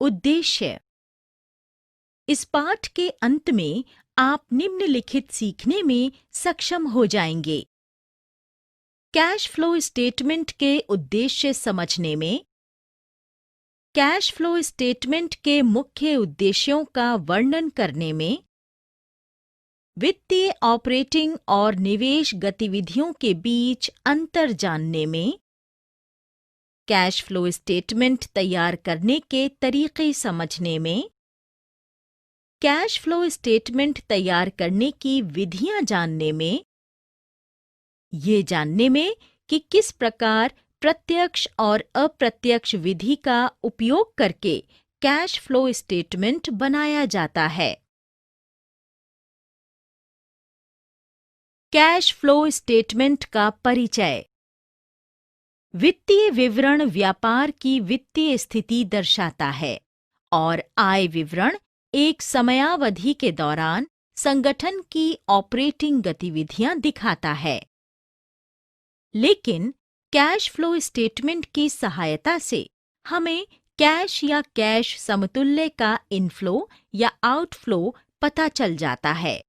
उद्देश्य। इस पाठ के अंत में आप निम्नलिखित सीखने में सक्षम हो जाएंगे। कैश फ्लो स्टेटमेंट के उद्देश्य समझने में, कैश फ्लो स्टेटमेंट के मुख्य उद्देश्यों का वर्णन करने में, वित्तीय ऑपरेटिंग और निवेश गतिविधियों के बीच अंतर जानने में, कैश फ्लो स्टेटमेंट तैयार करने के तरीके समझने में, कैश फ्लो स्टेटमेंट तैयार करने की विधियां जानने में, ये जानने में कि किस प्रकार प्रत्यक्ष और अप्रत्यक्ष विधि का उपयोग करके कैश फ्लो स्टेटमेंट बनाया जाता है। कैश फ्लो स्टेटमेंट का परिचय। वित्तीय विवरण व्यापार की वित्तीय स्थिति दर्शाता है और आय विवरण एक समयावधि के दौरान संगठन की ऑपरेटिंग गतिविधियां दिखाता है। लेकिन कैश फ्लो स्टेटमेंट की सहायता से हमें कैश या कैश समतुल्य का इनफ्लो या आउटफ्लो पता चल जाता है।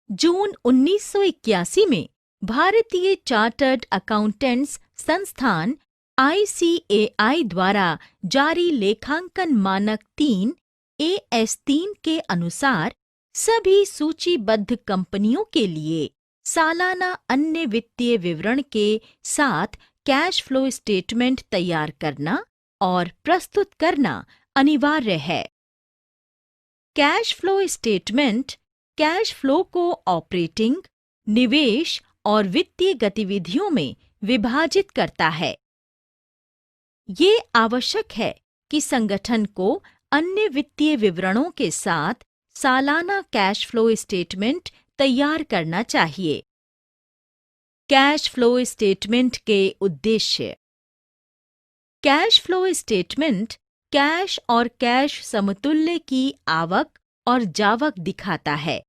जून 1981 में भारतीय चार्टर्ड अकाउंटेंट्स संस्थान ICAI द्वारा जारी लेखांकन मानक 3 AS3 के अनुसार सभी सूचीबद्ध कंपनियों के लिए सालाना अन्य वित्तीय विवरण के साथ कैश फ्लो स्टेटमेंट तैयार करना और प्रस्तुत करना अनिवार्य है। Cash flow statement cash flow को ऑपरेटिंग, निवेश और वित्तीय गतिविधियों में विभाजित करता है। ये आवश्यक है कि संगठन को अन्य वित्तीय विवरणों के साथ सालाना कैश फ्लो स्टेटमेंट तैयार करना चाहिए। कैश फ्लो स्टेटमेंट के उद्देश्य। कैश फ्लो स्टेटमेंट कैश और कैश समतुल्य की आवक और जावक दिखाता है।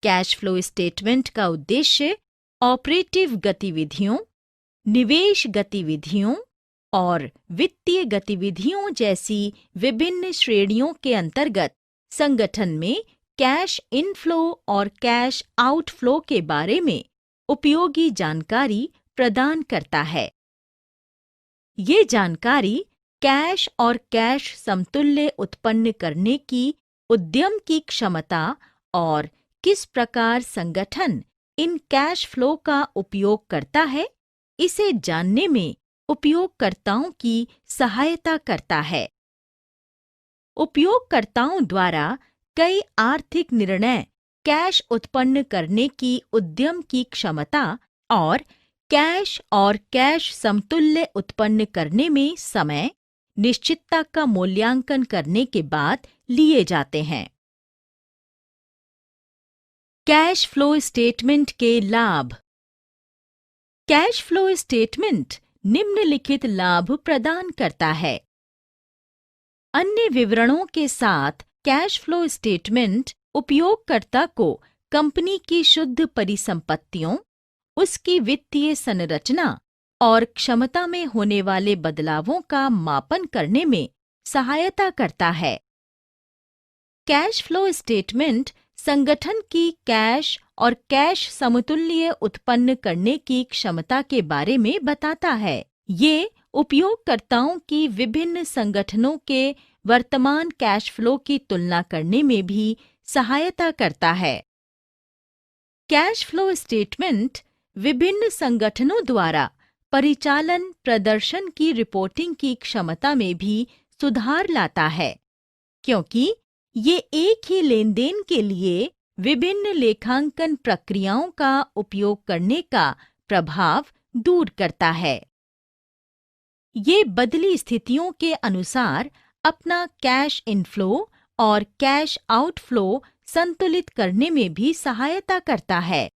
कैश फ्लो स्टेटमेंट का उद्देश्य ऑपरेटिव गतिविधियों, निवेश गतिविधियों और वित्तीय गतिविधियों जैसी विभिन्न श्रेणियों के अंतर्गत संगठन में कैश इनफ्लो और कैश आउटफ्लो के बारे में उपयोगी जानकारी प्रदान करता है। ये जानकारी कैश और कैश समतुल्य उत्पन्न करने की उद्यम की क्षमता और किस प्रकार संगठन इन कैश फ्लो का उपयोग करता है, इसे जानने में उपयोगकर्ताओं की सहायता करता है। उपयोगकर्ताओं द्वारा कई आर्थिक निर्णय कैश उत्पन्न करने की उद्यम की क्षमता और कैश समतुल्य उत्पन्न करने में समय, निश्चितता का मूल्यांकन करने के बाद लिए जाते हैं। कैश फ्लो स्टेटमेंट के लाभ। कैश फ्लो स्टेटमेंट निम्नलिखित लाभ प्रदान करता है। अन्य विवरणों के साथ कैश फ्लो स्टेटमेंट उपयोगकर्ता को कंपनी की शुद्ध परिसंपत्तियों, उसकी वित्तीय संरचना और क्षमता में होने वाले बदलावों का मापन करने में सहायता करता है। कैश फ्लो स्टेटमेंट संगठन की कैश और कैश समतुल्य उत्पन्न करने की क्षमता के बारे में बताता है। ये उपयोगकर्ताओं की विभिन्न संगठनों के वर्तमान कैश फ्लो की तुलना करने में भी सहायता करता है। कैश फ्लो स्टेटमेंट विभिन्न संगठनों द्वारा परिचालन प्रदर्शन की रिपोर्टिंग की क्षमता में भी सुधार लाता है, क्योंकि ये एक ही लेनदेन के लिए विभिन्न लेखांकन प्रक्रियाओं का उपयोग करने का प्रभाव दूर करता है। ये बदली स्थितियों के अनुसार अपना कैश इनफ्लो और कैश आउटफ्लो संतुलित करने में भी सहायता करता है।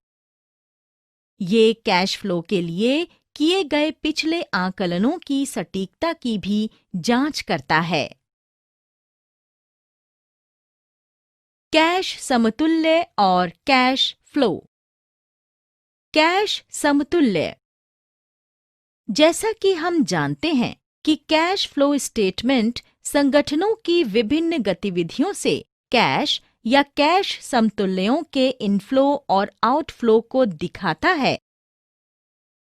ये कैश फ्लो के लिए किए गए पिछले आकलनों की सटीकता की भी जांच करता है। कैश समतुल्य और कैश फ्लो। कैश समतुल्य। जैसा कि हम जानते हैं कि कैश फ्लो स्टेटमेंट संगठनों की विभिन्न गतिविधियों से कैश या कैश समतुल्यों के इनफ्लो और आउटफ्लो को दिखाता है।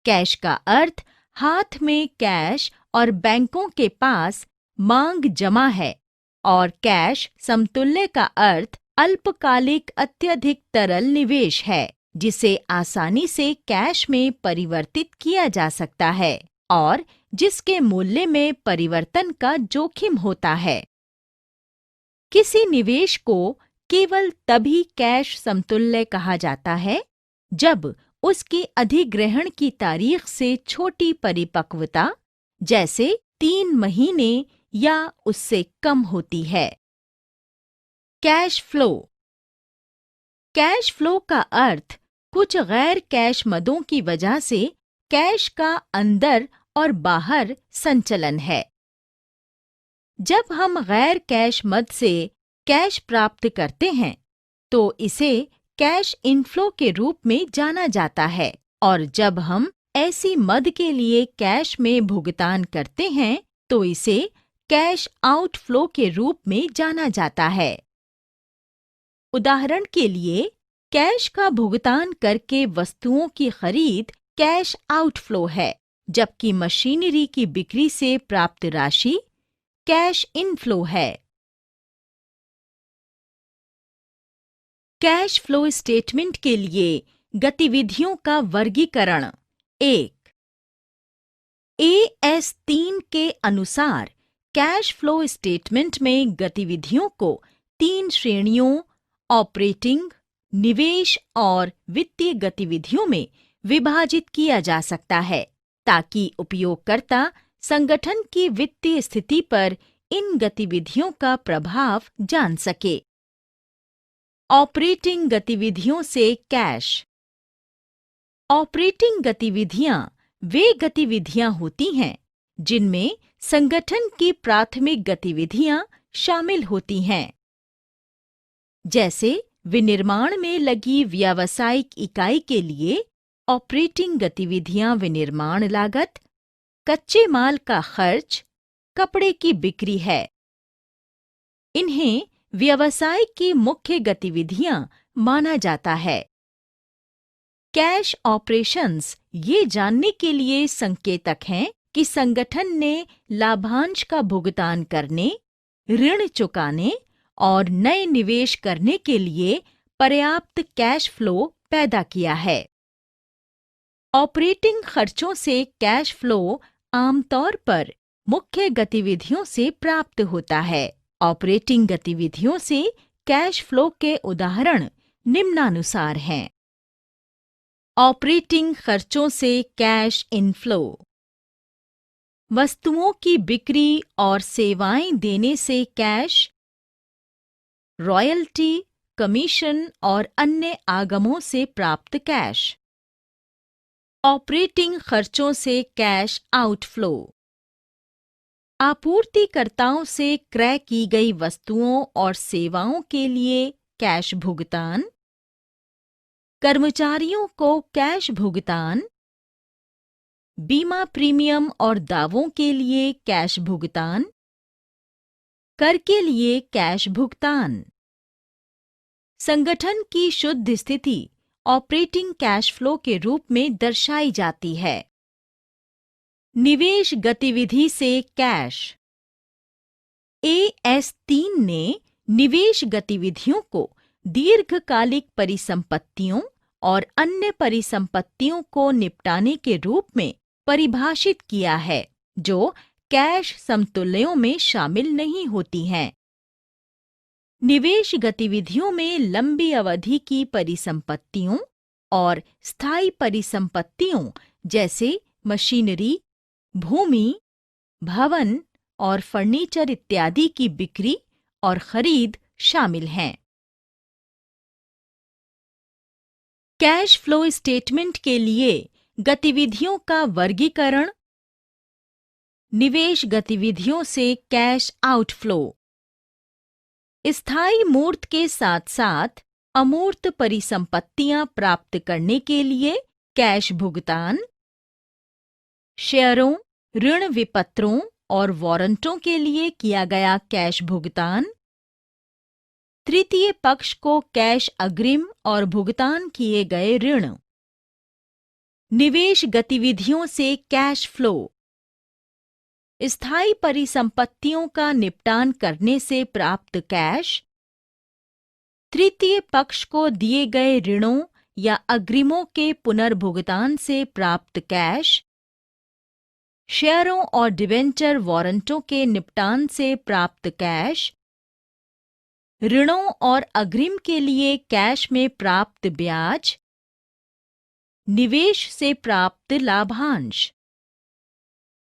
कैश का अर्थ हाथ में कैश और बैंकों के पास मांग जमा है, और कैश समतुल्य का अर्थ अल्पकालिक अत्यधिक तरल निवेश है, जिसे आसानी से कैश में परिवर्तित किया जा सकता है और जिसके मूल्य में परिवर्तन का जोखिम होता है। किसी निवेश को केवल तभी कैश समतुल्य कहा जाता है जब उसकी अधिग्रहण की तारीख से छोटी परिपक्वता, जैसे 3 महीने या उससे कम होती है। Cash flow. कैश फ्लो का अर्थ कुछ गैर कैश मदों की वजह से कैश का अंदर और बाहर संचलन है। जब हम गैर कैश मद से कैश प्राप्त करते हैं, तो इसे कैश इनफ्लो के रूप में जाना जाता है, और जब हम ऐसी मद के लिए कैश में भुगतान करते हैं, तो इसे कैश आउटफ्लो के रूप में जाना जाता है। उदाहरण के लिए, कैश का भुगतान करके वस्तुओं की खरीद कैश आउटफ्लो है, जबकि मशीनरी की बिक्री से प्राप्त राशि कैश इनफ्लो है। कैश फ्लो स्टेटमेंट के लिए गतिविधियों का वर्गीकरण। 1. AS 3 के अनुसार कैश फ्लो स्टेटमेंट में गतिविधियों को 3 श्रेणियों ऑपरेटिंग, निवेश और वित्तीय गतिविधियों में विभाजित किया जा सकता है, ताकि उपयोगकर्ता संगठन की वित्तीय स्थिति पर इन गतिविधियों का प्रभाव जान सके। ऑपरेटिंग गतिविधियों से कैश। ऑपरेटिंग गतिविधियां वे गतिविधियां होती हैं जिनमें संगठन की प्राथमिक गतिविधियां शामिल होती हैं, जैसे विनिर्माण में लगी व्यावसायिक इकाई के लिए ऑपरेटिंग गतिविधियां विनिर्माण लागत, कच्चे माल का खर्च, कपड़े की बिक्री है। इन्हें व्यवसाय की मुख्य गतिविधियां माना जाता है। कैश ऑपरेशंस ये जानने के लिए संकेतक हैं कि संगठन ने लाभांश का भुगतान करने, ऋण चुकाने और नए निवेश करने के लिए पर्याप्त कैश फ्लो पैदा किया है। ऑपरेटिंग खर्चों से कैश फ्लो आमतौर पर मुख्य गतिविधियों से प्राप्त होता है। ऑपरेटिंग गतिविधियों से कैश फ्लो के उदाहरण निम्नानुसार हैं। ऑपरेटिंग खर्चों से कैश इनफ्लो। वस्तुओं की बिक्री और सेवाएं देने से कैश, रॉयल्टी, कमीशन और अन्य आगमों से प्राप्त कैश। ऑपरेटिंग खर्चों से कैश आउटफ्लो। आपूर्तिकर्ताओं से क्रय की गई वस्तुओं और सेवाओं के लिए कैश भुगतान, कर्मचारियों को कैश भुगतान, बीमा प्रीमियम और दावों के लिए कैश भुगतान, कर के लिए कैश भुगतान। संगठन की शुद्ध स्थिति ऑपरेटिंग कैश फ्लो के रूप में दर्शाई जाती है। निवेश गतिविधि से कैश। AS 3 ने निवेश गतिविधियों को दीर्घकालिक परिसंपत्तियों और अन्य परिसंपत्तियों को निपटाने के रूप में परिभाषित किया है, जो कैश समतुल्यों में शामिल नहीं होती हैं। निवेश गतिविधियों में लंबी अवधि की परिसंपत्तियों और स्थायी परिसंपत्तियों जैसे मशीनरी, भूमि, भवन और फर्नीचर इत्यादि की बिक्री और खरीद शामिल हैं। कैश फ्लो स्टेटमेंट के लिए गतिविधियों का वर्गीकरण। निवेश गतिविधियों से कैश आउटफ्लो। स्थायी मूर्त के साथ साथ अमूर्त परिसंपत्तियां प्राप्त करने के लिए कैश भुगतान। शेयरों, ऋण विपत्रों और वारंटों के लिए किया गया कैश भुगतान, तृतीय पक्ष को कैश अग्रिम और भुगतान किए गए ऋण, निवेश गतिविधियों से कैश फ्लो, स्थायी परिसंपत्तियों का निपटान करने से प्राप्त कैश, तृतीय पक्ष को दिए गए ऋणों या अग्रिमों के पुनर्भुगतान से प्राप्त कैश, शेयरों और डिबेंचर वारंटों के निपटान से प्राप्त कैश, ऋणों और अग्रिम के लिए कैश में प्राप्त ब्याज, निवेश से प्राप्त लाभांश,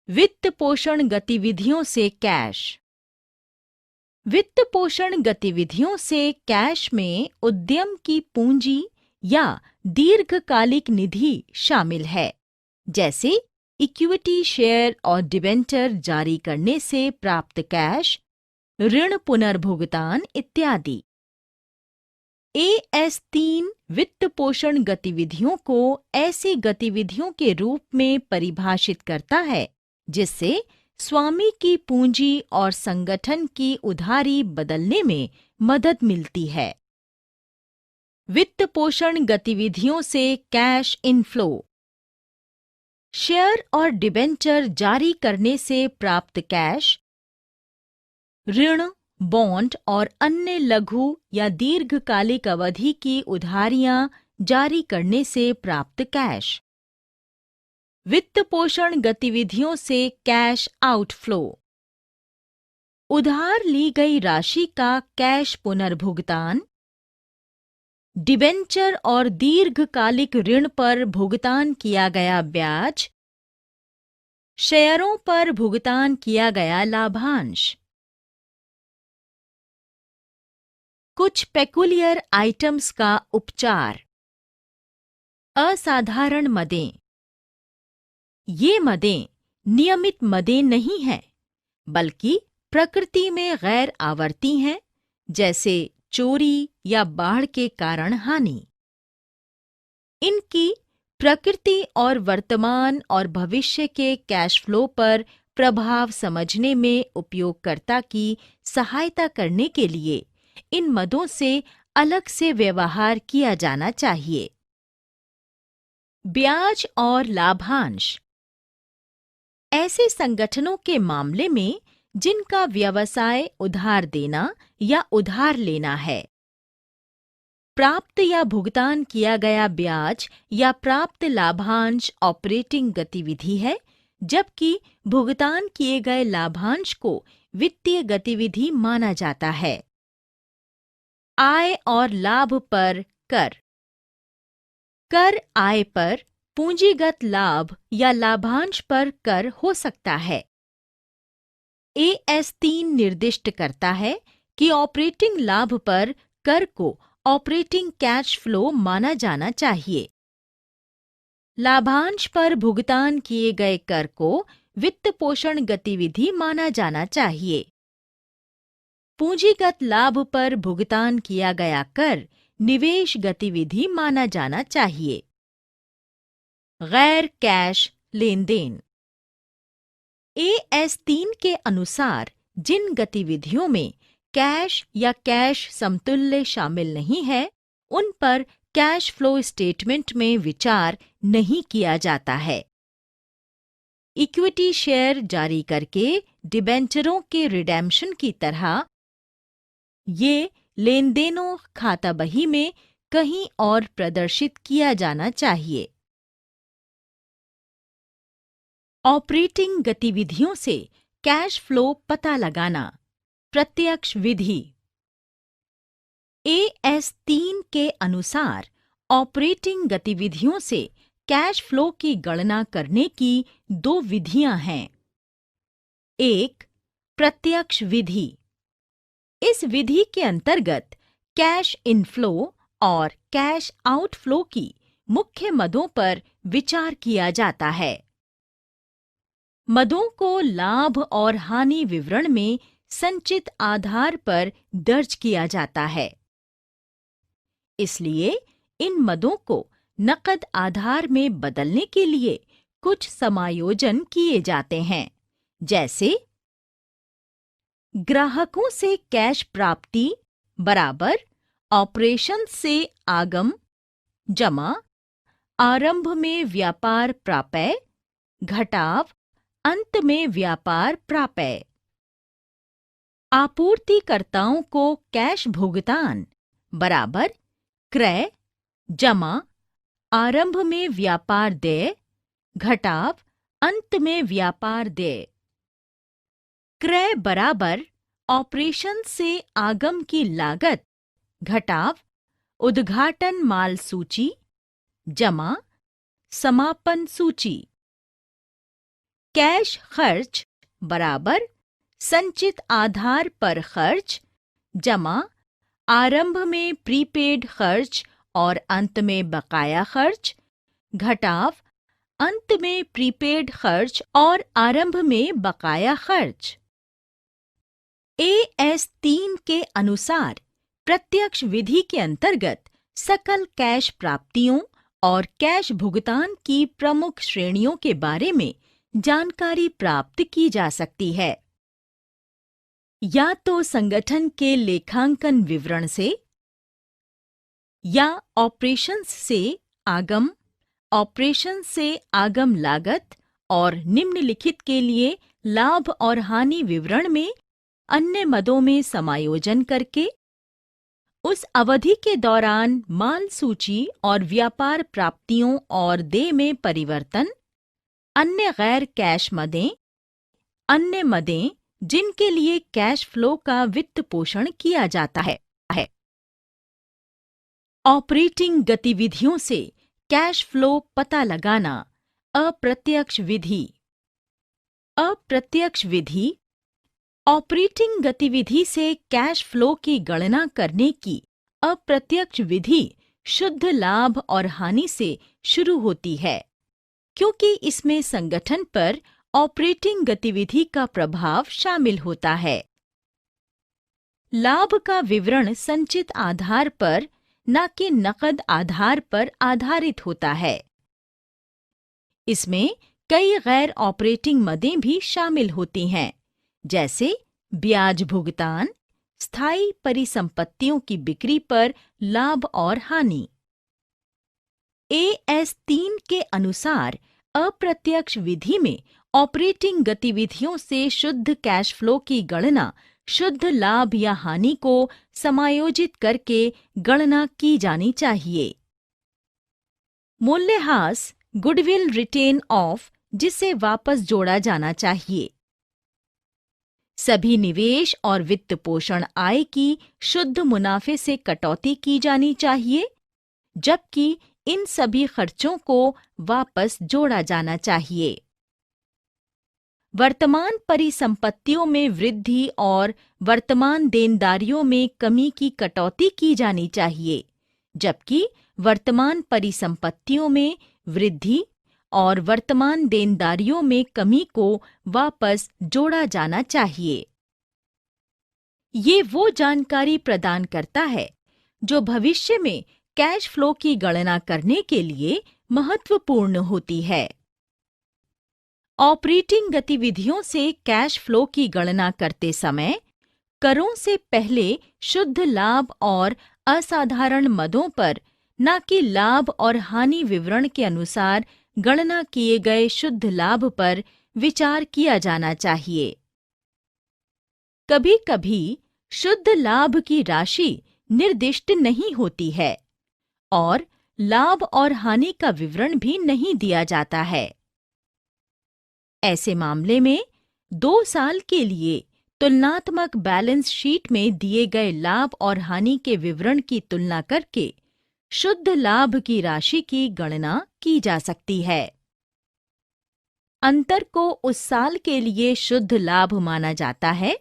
वित्त पोषण गतिविधियों से कैश। वित्त पोषण गतिविधियों से कैश में उद्यम की पूंजी या दीर्घकालिक निधि शामिल है, जैसे इक्विटी शेयर और डिबेंचर जारी करने से प्राप्त कैश, ऋण पुनर्भुगतान इत्यादि। AS3 वित्त पोषण गतिविधियों को ऐसी गतिविधियों के रूप में परिभाषित करता है जिससे स्वामी की पूंजी और संगठन की उधारी बदलने में मदद मिलती है। वित्त पोषण गतिविधियों से कैश इनफ्लो, शेयर और डिबेंचर जारी करने से प्राप्त कैश, ऋण, बॉन्ड और अन्य लघु या दीर्घकालिक अवधि की उधारियां जारी करने से प्राप्त कैश। वित्त पोषण गतिविधियों से कैश आउटफ्लो, उधार ली गई राशि का कैश पुनर्भुगतान, डिबेंचर और दीर्घकालिक ऋण पर भुगतान किया गया ब्याज, शेयरों पर भुगतान किया गया लाभांश। कुछ पेकुलियर आइटम्स का उपचार। असाधारण मदें। ये मदें नियमित मदें नहीं हैं, बल्कि प्रकृति में गैर आवर्ती हैं, जैसे चोरी या बाढ़ के कारण हानि। इनकी प्रकृति और वर्तमान और भविष्य के कैश फ्लो पर प्रभाव समझने में उपयोगकर्ता की सहायता करने के लिए इन मदों से अलग से व्यवहार किया जाना चाहिए। ब्याज और लाभांश। ऐसे संगठनों के मामले में जिनका व्यवसाय उधार देना या उधार लेना है, प्राप्त या भुगतान किया गया ब्याज या प्राप्त लाभांश ऑपरेटिंग गतिविधि है, जबकि भुगतान किए गए लाभांश को वित्तीय गतिविधि माना जाता है। आय और लाभ पर कर। कर आय पर, पूंजीगत लाभ या लाभांश पर कर हो सकता है। AS3 निर्दिष्ट करता है कि ऑपरेटिंग लाभ पर कर को ऑपरेटिंग कैश फ्लो माना जाना चाहिए। लाभांश पर भुगतान किए गए कर को वित्त पोषण गतिविधि माना जाना चाहिए। पूंजीगत लाभ पर भुगतान किया गया कर निवेश गतिविधि माना जाना चाहिए। गैर कैश लेन देन। AS3 के अनुसार जिन गतिविधियों में कैश या कैश समतुल्य शामिल नहीं है, उन पर कैश फ्लो स्टेटमेंट में विचार नहीं किया जाता है। इक्विटी शेयर जारी करके डिबेंचरों के रिडेम्पशन की तरह ये लेनदेनों खाता बही में कहीं और प्रदर्शित किया जाना चाहिए। ऑपरेटिंग गतिविधियों से कैश फ्लो पता लगाना। प्रत्यक्ष विधि। AS3 के अनुसार ऑपरेटिंग गतिविधियों से कैश फ्लो की गणना करने की दो विधियां हैं। एक, प्रत्यक्ष विधि। इस विधि के अंतर्गत कैश इनफ्लो और कैश आउटफ्लो की मुख्य मदों पर विचार किया जाता है। मदों को लाभ और हानि विवरण में संचित आधार पर दर्ज किया जाता है। इसलिए इन मदों को नकद आधार में बदलने के लिए कुछ समायोजन किए जाते हैं, जैसे ग्राहकों से कैश प्राप्ति बराबर ऑपरेशन से आगम जमा आरंभ में व्यापार प्राप्य घटाव अंत में व्यापार प्राप्य। आपूर्तिकर्ताओं को कैश भुगतान बराबर क्रय जमा आरंभ में व्यापार देय घटाव अंत में व्यापार देय। क्रय बराबर ऑपरेशन से आगम की लागत घटाव उद्घाटन माल सूची जमा समापन सूची। कैश खर्च बराबर संचित आधार पर खर्च जमा आरंभ में प्रीपेड खर्च और अंत में बकाया खर्च घटाव अंत में प्रीपेड खर्च और आरंभ में बकाया खर्च। AS 3 के अनुसार प्रत्यक्ष विधि के अंतर्गत सकल कैश प्राप्तियों और कैश भुगतान की प्रमुख श्रेणियों के बारे में जानकारी प्राप्त की जा सकती है। या तो संगठन के लेखांकन विवरण से या ऑपरेशंस से आगम लागत और निम्नलिखित के लिए लाभ और हानि विवरण में अन्य मदों में समायोजन करके उस अवधि के दौरान माल सूची और व्यापार प्राप्तियों और देय में परिवर्तन, अन्य गैर कैश मदें, अन्य मदें जिनके लिए कैश फ्लो का वित्त पोषण किया जाता है। ऑपरेटिंग गतिविधियों से कैश फ्लो पता लगाना अप्रत्यक्ष विधि। अप्रत्यक्ष विधि ऑपरेटिंग गतिविधि से कैश फ्लो की गणना करने की अप्रत्यक्ष विधि शुद्ध लाभ और हानि से शुरू होती है, क्योंकि इसमें संगठन पर ऑपरेटिंग गतिविधि का प्रभाव शामिल होता है। लाभ का विवरण संचित आधार पर न कि नकद आधार पर आधारित होता है। इसमें कई गैर ऑपरेटिंग मदें भी शामिल होती हैं, जैसे ब्याज भुगतान, स्थायी परिसंपत्तियों की बिक्री पर लाभ और हानि। AS 3 के अनुसार अप्रत्यक्ष विधि में ऑपरेटिंग गतिविधियों से शुद्ध कैश फ्लो की गणना शुद्ध लाभ या हानि को समायोजित करके गणना की जानी चाहिए। मूल्यह्रास गुडविल रिटेन ऑफ जिसे वापस जोड़ा जाना चाहिए। सभी निवेश और वित्त पोषण आय की शुद्ध मुनाफे से कटौती की जानी चाहिए, जबकि इन सभी खर्चों को वापस जोड़ा जाना चाहिए। वर्तमान परिसंपत्तियों में वृद्धि और वर्तमान देनदारियों में कमी की कटौती की जानी चाहिए, जबकि वर्तमान परिसंपत्तियों में वृद्धि और वर्तमान देनदारियों में कमी को वापस जोड़ा जाना चाहिए। ये वो जानकारी प्रदान करता है जो भविष्य में कैश फ्लो की गणना करने के लिए महत्वपूर्ण होती है। ऑपरेटिंग गतिविधियों से कैश फ्लो की गणना करते समय करों से पहले शुद्ध लाभ और असाधारण मदों पर न कि लाभ और हानि विवरण के अनुसार गणना किए गए शुद्ध लाभ पर विचार किया जाना चाहिए। कभी-कभी शुद्ध लाभ की राशि निर्दिष्ट नहीं होती है और लाभ और हानि का विवरण भी नहीं दिया जाता है। ऐसे मामले में 2 साल के लिए तुलनात्मक बैलेंस शीट में दिए गए लाभ और हानि के विवरण की तुलना करके शुद्ध लाभ की राशि की गणना की जा सकती है। अंतर को उस साल के लिए शुद्ध लाभ माना जाता है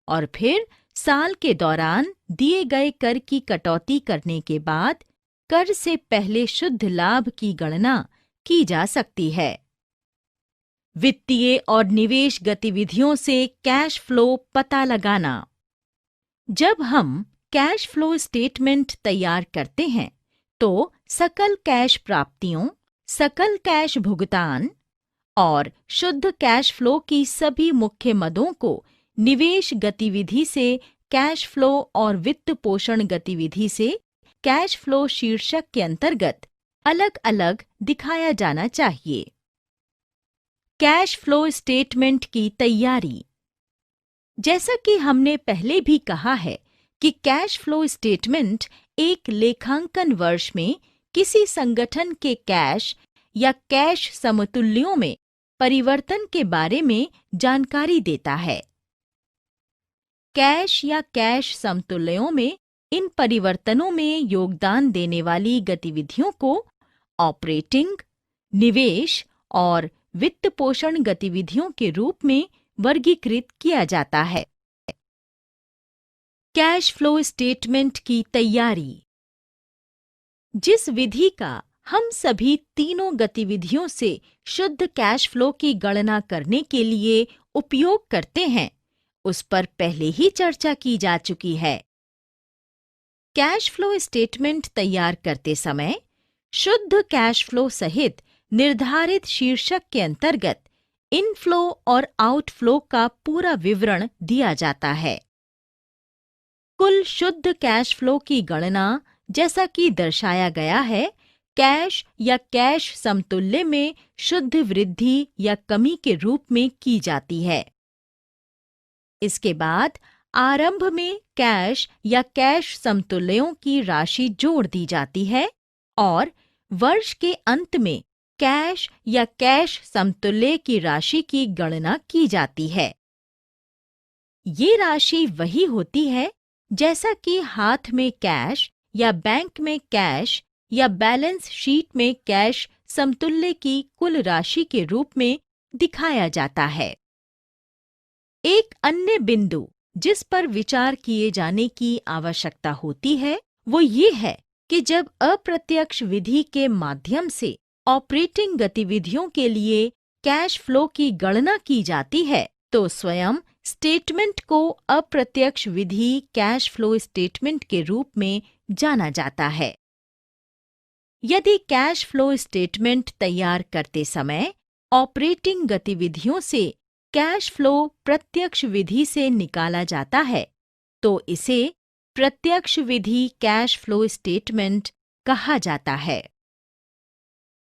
और फिर साल के दौरान दिए गए कर की कटौती करने के बाद कर से पहले शुद्ध लाभ की गणना की जा सकती है। वित्तीय और निवेश गतिविधियों से कैश फ्लो पता लगाना। जब हम कैश फ्लो स्टेटमेंट तैयार करते हैं तो सकल कैश प्राप्तियों, सकल कैश भुगतान और शुद्ध कैश फ्लो की सभी मुख्य मदों को निवेश गतिविधि से कैश फ्लो और वित्त पोषण गतिविधि से कैश फ्लो शीर्षक के अंतर्गत अलग-अलग दिखाया जाना चाहिए। कैश फ्लो स्टेटमेंट की तैयारी। जैसा कि हमने पहले भी कहा है कि कैश फ्लो स्टेटमेंट एक लेखांकन वर्ष में किसी संगठन के कैश या कैश समतुल्यों में परिवर्तन के बारे में जानकारी देता है। कैश या कैश समतुल्यों में इन परिवर्तनों में योगदान देने वाली गतिविधियों को ऑपरेटिंग, निवेश और वित्त पोषण गतिविधियों के रूप में वर्गीकृत किया जाता है। कैश फ्लो स्टेटमेंट की तैयारी। जिस विधि का हम सभी तीनों गतिविधियों से शुद्ध कैश फ्लो की गणना करने के लिए उपयोग करते हैं, उस पर पहले ही चर्चा की जा चुकी है। कैश फ्लो स्टेटमेंट तैयार करते समय शुद्ध कैश फ्लो सहित निर्धारित शीर्षक के अंतर्गत इनफ्लो और आउटफ्लो का पूरा विवरण दिया जाता है। कुल शुद्ध कैश फ्लो की गणना, जैसा कि दर्शाया गया है, कैश या कैश समतुल्य में शुद्ध वृद्धि या कमी के रूप में की जाती है। इसके बाद आरंभ में कैश या कैश समतुल्यों की राशि जोड़ दी जाती है और वर्ष के अंत में कैश या कैश समतुल्य की राशि की गणना की जाती है। ये राशि वही होती है जैसा कि हाथ में कैश या बैंक में कैश या बैलेंस शीट में कैश समतुल्य की कुल राशि के रूप में दिखाया जाता है। एक अन्य बिंदु जिस पर विचार किए जाने की आवश्यकता होती है वो ये है कि जब अप्रत्यक्ष विधि के माध्यम से ऑपरेटिंग गतिविधियों के लिए कैश फ्लो की गणना की जाती है तो स्वयं स्टेटमेंट को अप्रत्यक्ष विधि कैश फ्लो स्टेटमेंट के रूप में जाना जाता है। यदि कैश फ्लो स्टेटमेंट तैयार करते समय ऑपरेटिंग गतिविधियों से कैश फ्लो प्रत्यक्ष विधि से निकाला जाता है तो इसे प्रत्यक्ष विधि कैश फ्लो स्टेटमेंट कहा जाता है।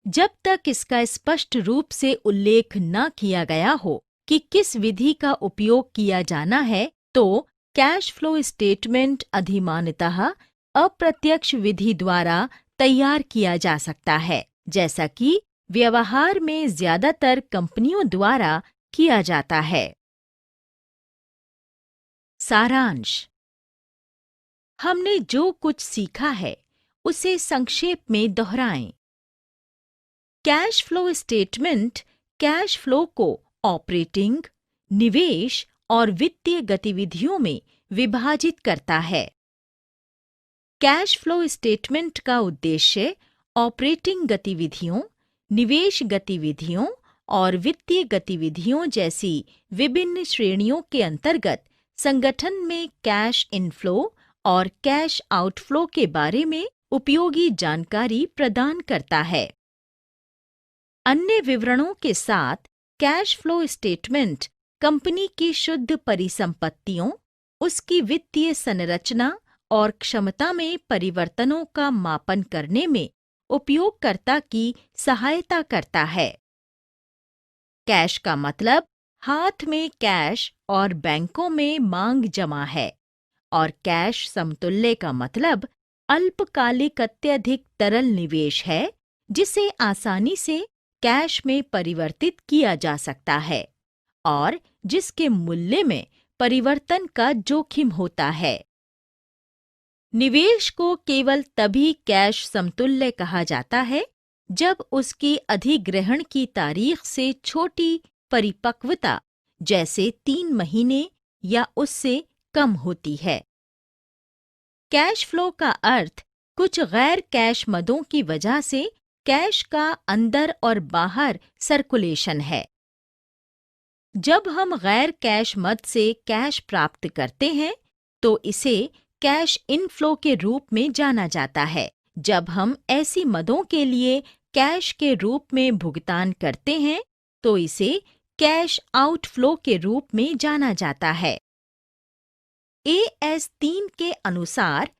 जब तक इसका स्पष्ट रूप से उल्लेख न किया गया हो कि किस विधि का उपयोग किया जाना है, तो कैश फ्लो स्टेटमेंट अधिमानतः अप्रत्यक्ष विधि द्वारा तैयार किया जा सकता है, जैसा कि व्यवहार में ज्यादातर कंपनियों द्वारा किया जाता है। सारांश। हमने जो कुछ सीखा है उसे संक्षेप में दोहराएं। Cash flow statement cash flow को ऑपरेटिंग, निवेश और वित्तीय गतिविधियों में विभाजित करता है। कैश फ्लो स्टेटमेंट का उद्देश्य ऑपरेटिंग गतिविधियों, निवेश गतिविधियों और वित्तीय गतिविधियों जैसी विभिन्न श्रेणियों के अंतर्गत संगठन में कैश इनफ्लो और कैश आउटफ्लो के बारे में उपयोगी जानकारी प्रदान करता है। अन्य विवरणों के साथ कैश फ्लो स्टेटमेंट कंपनी की शुद्ध परिसंपत्तियों, उसकी वित्तीय संरचना और क्षमता में परिवर्तनों का मापन करने में उपयोगकर्ता की सहायता करता है। कैश का मतलब हाथ में कैश और बैंकों में मांग जमा है और कैश समतुल्य का मतलब अल्पकालिक अत्यधिक तरल निवेश है जिसे आसानी से कैश में परिवर्तित किया जा सकता है और जिसके मूल्य में परिवर्तन का जोखिम होता है। निवेश को केवल तभी कैश समतुल्य कहा जाता है जब उसकी अधिग्रहण की तारीख से छोटी परिपक्वता, जैसे 3 महीने या उससे कम होती है। कैश फ्लो का अर्थ कुछ गैर कैश मदों की वजह से कैश का अंदर और बाहर सर्कुलेशन है। जब हम गैर कैश मद से कैश प्राप्त करते हैं तो इसे कैश इनफ्लो के रूप में जाना जाता है। जब हम ऐसी मदों के लिए कैश के रूप में भुगतान करते हैं तो इसे कैश आउटफ्लो के रूप में जाना जाता है। AS 3 के अनुसार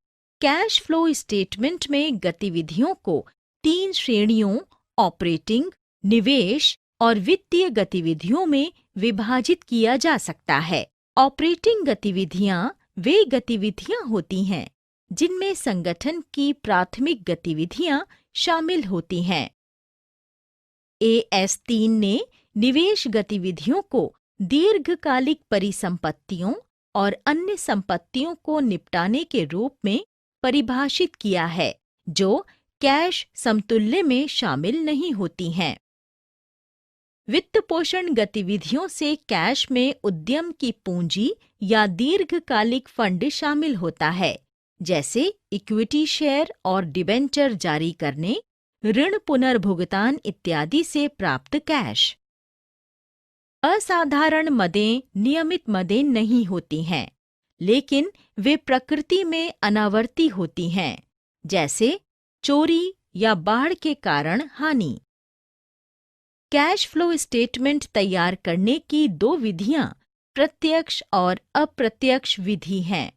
कैश फ्लो स्टेटमेंट में गतिविधियों को 3 श्रेणियों ऑपरेटिंग, निवेश और वित्तीय गतिविधियों में विभाजित किया जा सकता है। ऑपरेटिंग गतिविधियां वे गतिविधियां होती हैं जिनमें संगठन की प्राथमिक गतिविधियां शामिल होती हैं। AS 3 ने निवेश गतिविधियों को दीर्घकालिक परिसंपत्तियों और अन्य संपत्तियों को निपटाने के रूप में परिभाषित किया है, जो कैश समतुल्य में शामिल नहीं होती हैं। वित्त पोषण गतिविधियों से कैश में उद्यम की पूंजी या दीर्घकालिक फंड शामिल होता है, जैसे इक्विटी शेयर और डिबेंचर जारी करने, ऋण पुनर्भुगतान इत्यादि से प्राप्त कैश। असाधारण मदें नियमित मदें नहीं होती हैं, लेकिन वे प्रकृति में अनावर्ती होती हैं, जैसे चोरी या बाढ़ के कारण हानि। कैश फ्लो स्टेटमेंट तैयार करने की 2 विधियां प्रत्यक्ष और अप्रत्यक्ष विधि हैं।